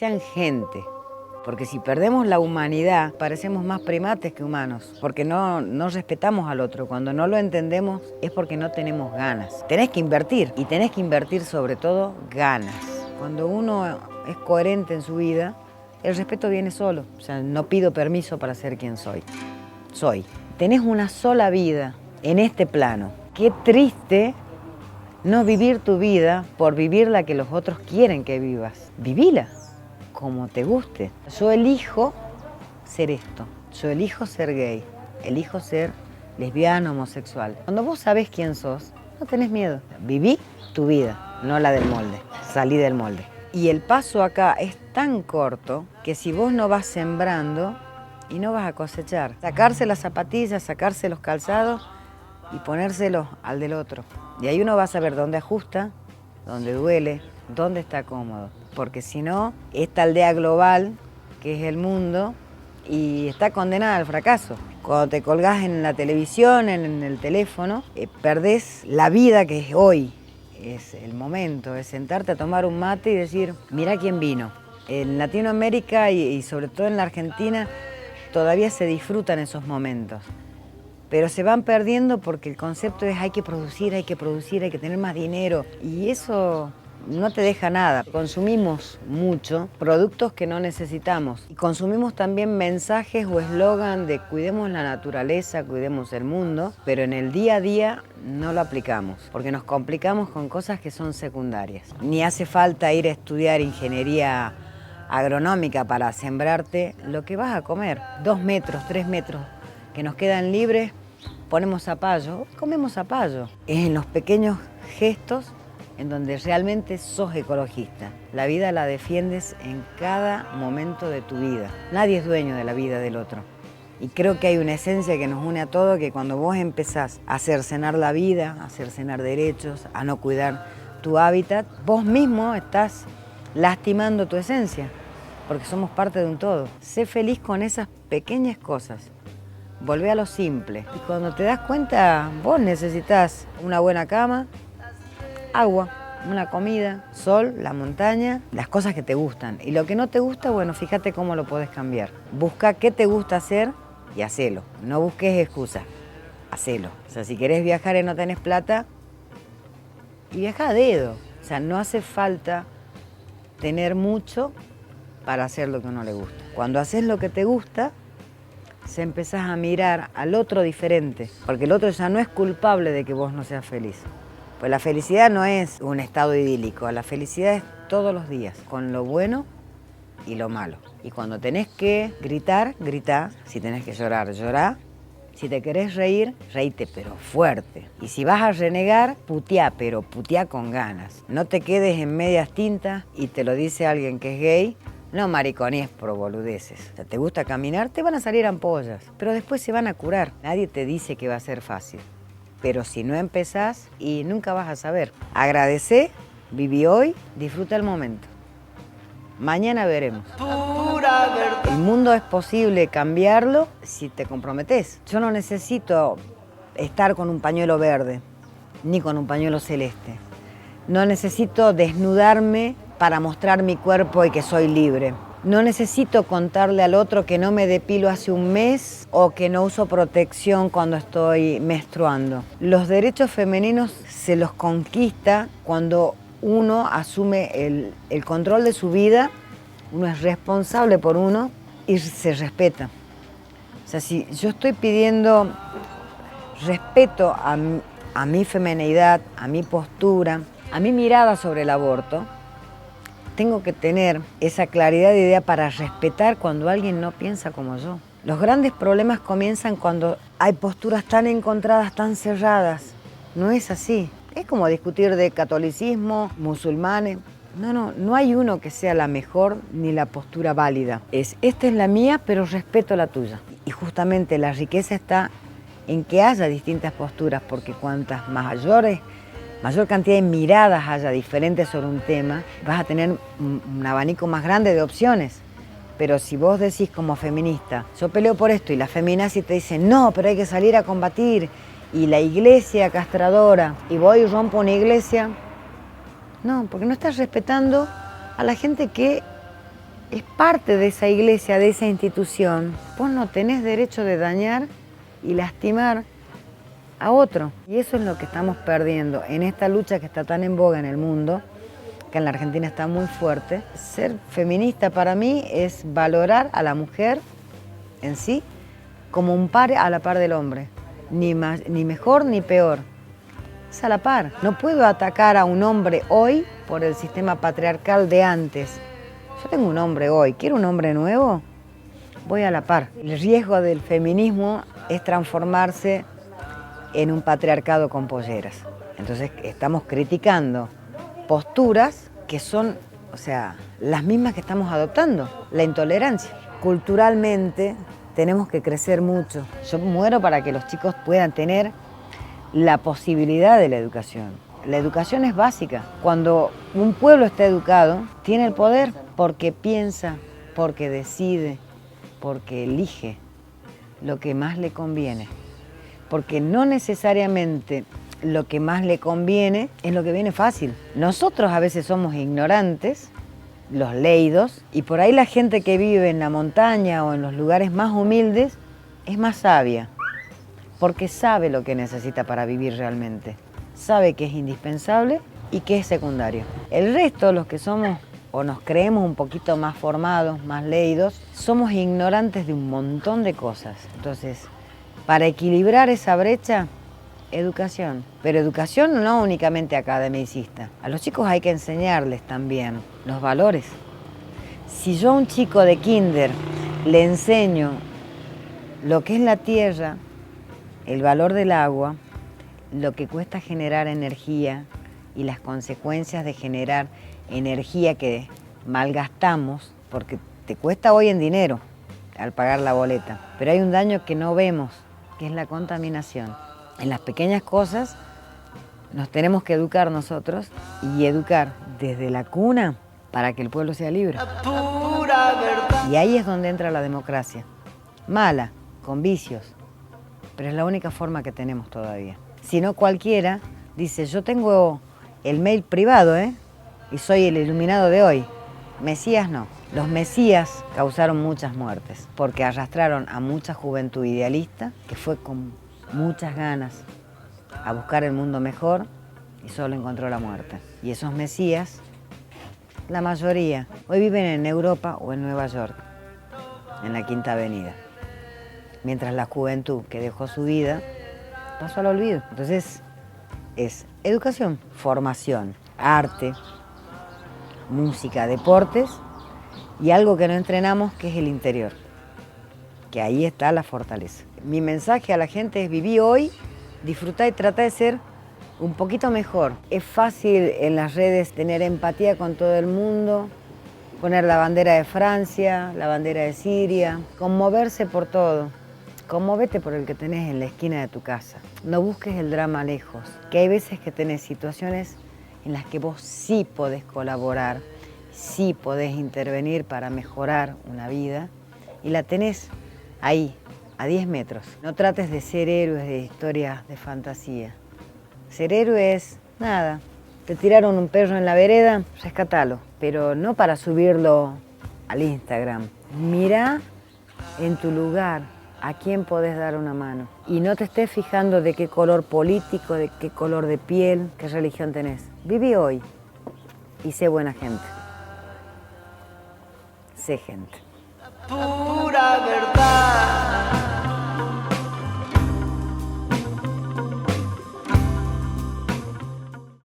sean gente. Porque si perdemos la humanidad, parecemos más primates que humanos, porque no respetamos al otro. Cuando no lo entendemos es porque no tenemos ganas. Tenés que invertir, y tenés que invertir sobre todo ganas. Cuando uno es coherente en su vida, el respeto viene solo. O sea, no pido permiso para ser quien soy. Tenés una sola vida en este plano. Qué triste no vivir tu vida por vivir la que los otros quieren que vivas. Vivila como te guste. Yo elijo ser esto, yo elijo ser gay, elijo ser lesbiana, homosexual. Cuando vos sabés quién sos, no tenés miedo. Viví tu vida, no la del molde, salí del molde. Y el paso acá es tan corto que si vos no vas sembrando y no vas a cosechar, sacarse las zapatillas, sacarse los calzados y ponérselos al del otro. Y ahí uno va a saber dónde ajusta, dónde duele, dónde está cómodo. Porque si no, esta aldea global, que es el mundo, y está condenada al fracaso. Cuando te colgás en la televisión, en el teléfono, perdés la vida que es hoy. Es el momento, es sentarte a tomar un mate y decir, mira quién vino. En Latinoamérica y sobre todo en la Argentina, todavía se disfrutan esos momentos. Pero se van perdiendo porque el concepto es hay que producir, hay que tener más dinero. Y eso no te deja nada. Consumimos mucho productos que no necesitamos. Y consumimos también mensajes o eslogan de cuidemos la naturaleza, cuidemos el mundo, pero en el día a día no lo aplicamos, porque nos complicamos con cosas que son secundarias. Ni hace falta ir a estudiar ingeniería agronómica para sembrarte lo que vas a comer. 2 metros, 3 metros que nos quedan libres, ponemos zapallo, comemos zapallo. Es en los pequeños gestos en donde realmente sos ecologista. La vida la defiendes en cada momento de tu vida. Nadie es dueño de la vida del otro. Y creo que hay una esencia que nos une a todos, que cuando vos empezás a cercenar la vida, a cercenar derechos, a no cuidar tu hábitat, vos mismo estás lastimando tu esencia, porque somos parte de un todo. Sé feliz con esas pequeñas cosas. Volvé a lo simple. Y cuando te das cuenta, vos necesitas una buena cama, agua, una comida, sol, la montaña, las cosas que te gustan. Y lo que no te gusta, bueno, fíjate cómo lo podés cambiar. Busca qué te gusta hacer y hacelo. No busques excusas, hacelo. O sea, si querés viajar y no tenés plata, y viaja a dedo. O sea, no hace falta tener mucho para hacer lo que a uno le gusta. Cuando haces lo que te gusta, se empezás a mirar al otro diferente, porque el otro ya no es culpable de que vos no seas feliz. Pues la felicidad no es un estado idílico, la felicidad es todos los días, con lo bueno y lo malo. Y cuando tenés que gritar, gritá. Si tenés que llorar, llorá. Si te querés reír, reíte, pero fuerte. Y si vas a renegar, puteá, pero puteá con ganas. No te quedes en medias tintas y te lo dice alguien que es gay. No maricones por boludeces. O sea, te gusta caminar, te van a salir ampollas, pero después se van a curar. Nadie te dice que va a ser fácil. Pero si no empezás, y nunca vas a saber. Agradecé, viví hoy, disfruta el momento. Mañana veremos. Pura verdad. El mundo es posible cambiarlo si te comprometés. Yo no necesito estar con un pañuelo verde, ni con un pañuelo celeste. No necesito desnudarme para mostrar mi cuerpo y que soy libre. No necesito contarle al otro que no me depilo hace un mes o que no uso protección cuando estoy menstruando. Los derechos femeninos se los conquista cuando uno asume el control de su vida, uno es responsable por uno y se respeta. O sea, si yo estoy pidiendo respeto a mi feminidad, a mi postura, a mi mirada sobre el aborto, tengo que tener esa claridad de idea para respetar cuando alguien no piensa como yo. Los grandes problemas comienzan cuando hay posturas tan encontradas, tan cerradas. No es así. Es como discutir de catolicismo, musulmanes. No hay uno que sea la mejor ni la postura válida. Esta es la mía, pero respeto la tuya. Y justamente la riqueza está en que haya distintas posturas, porque cuantas mayor cantidad de miradas haya diferentes sobre un tema, vas a tener un abanico más grande de opciones. Pero si vos decís como feminista, yo peleo por esto, y la feminazi te dice, no, pero hay que salir a combatir, y la iglesia castradora, y voy y rompo una iglesia, no, porque no estás respetando a la gente que es parte de esa iglesia, de esa institución. Vos no tenés derecho de dañar y lastimar a otro. Y eso es lo que estamos perdiendo en esta lucha que está tan en boga en el mundo, que en la Argentina está muy fuerte. Ser feminista para mí es valorar a la mujer en sí como un par a la par del hombre. Ni mejor ni peor. Es a la par. No puedo atacar a un hombre hoy por el sistema patriarcal de antes. Yo tengo un hombre hoy, ¿quiero un hombre nuevo? Voy a la par. El riesgo del feminismo es transformarse en un patriarcado con polleras. Entonces estamos criticando posturas que son, o sea, las mismas que estamos adoptando. La intolerancia. Culturalmente tenemos que crecer mucho. Yo muero para que los chicos puedan tener la posibilidad de la educación. La educación es básica. Cuando un pueblo está educado, tiene el poder porque piensa, porque decide, porque elige lo que más le conviene. Porque no necesariamente lo que más le conviene es lo que viene fácil. Nosotros a veces somos ignorantes, los leídos, y por ahí la gente que vive en la montaña o en los lugares más humildes es más sabia, porque sabe lo que necesita para vivir realmente. Sabe que es indispensable y que es secundario. El resto, los que somos o nos creemos un poquito más formados, más leídos, somos ignorantes de un montón de cosas. Entonces, para equilibrar esa brecha, educación. Pero educación no únicamente academicista. A los chicos hay que enseñarles también los valores. Si yo a un chico de kinder le enseño lo que es la tierra, el valor del agua, lo que cuesta generar energía y las consecuencias de generar energía que malgastamos, porque te cuesta hoy en dinero al pagar la boleta, pero hay un daño que no vemos, que es la contaminación. En las pequeñas cosas nos tenemos que educar nosotros y educar desde la cuna para que el pueblo sea libre. Y ahí es donde entra la democracia. Mala, con vicios, pero es la única forma que tenemos todavía. Si no, cualquiera dice, yo tengo el mail privado, y soy el iluminado de hoy. Mesías no. Los mesías causaron muchas muertes porque arrastraron a mucha juventud idealista que fue con muchas ganas a buscar el mundo mejor y solo encontró la muerte. Y esos mesías, la mayoría, hoy viven en Europa o en Nueva York, en la Quinta Avenida. Mientras la juventud que dejó su vida pasó al olvido. Entonces es educación, formación, arte, música, deportes y algo que no entrenamos que es el interior, que ahí está la fortaleza. Mi mensaje a la gente es viví hoy, disfrutá y trata de ser un poquito mejor. Es fácil en las redes tener empatía con todo el mundo, poner la bandera de Francia, la bandera de Siria, conmoverse por todo. Conmovete por el que tenés en la esquina de tu casa. No busques el drama lejos, que hay veces que tenés situaciones en las que vos sí podés colaborar, sí podés intervenir para mejorar una vida y la tenés ahí, a 10 metros. No trates de ser héroes de historias de fantasía. Ser héroe es nada. Te tiraron un perro en la vereda, rescatalo, pero no para subirlo al Instagram. Mirá en tu lugar a quién podés dar una mano. Y no te estés fijando de qué color político, de qué color de piel, qué religión tenés. Viví hoy y sé buena gente. Sé gente.